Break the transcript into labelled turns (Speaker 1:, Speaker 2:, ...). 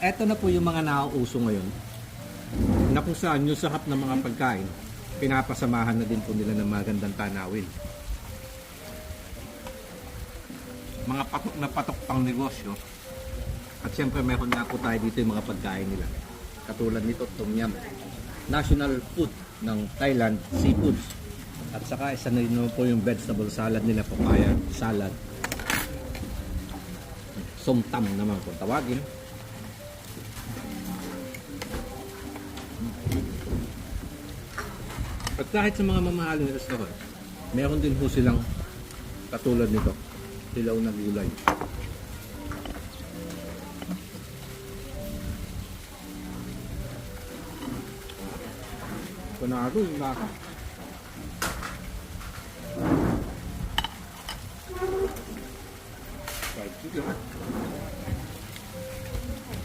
Speaker 1: eto na po yung mga nauuso ngayon na kung saan yung sarap ng mga pagkain pinapasamahan na din po nila ng magandang tanawin. Mga patok na patok pang negosyo. At siyempre meron nga po tayo dito yung mga pagkain nila. Katulad nito, Tom Yum. National food ng Thailand, seafoods. At saka isa na yun po yung vegetable salad nila, papaya salad. Somtam naman kung tawagin. At kahit sa mga mamahaling restaurant, meron din po silang katulad nito, silaw na gulay. Panalo yung laka.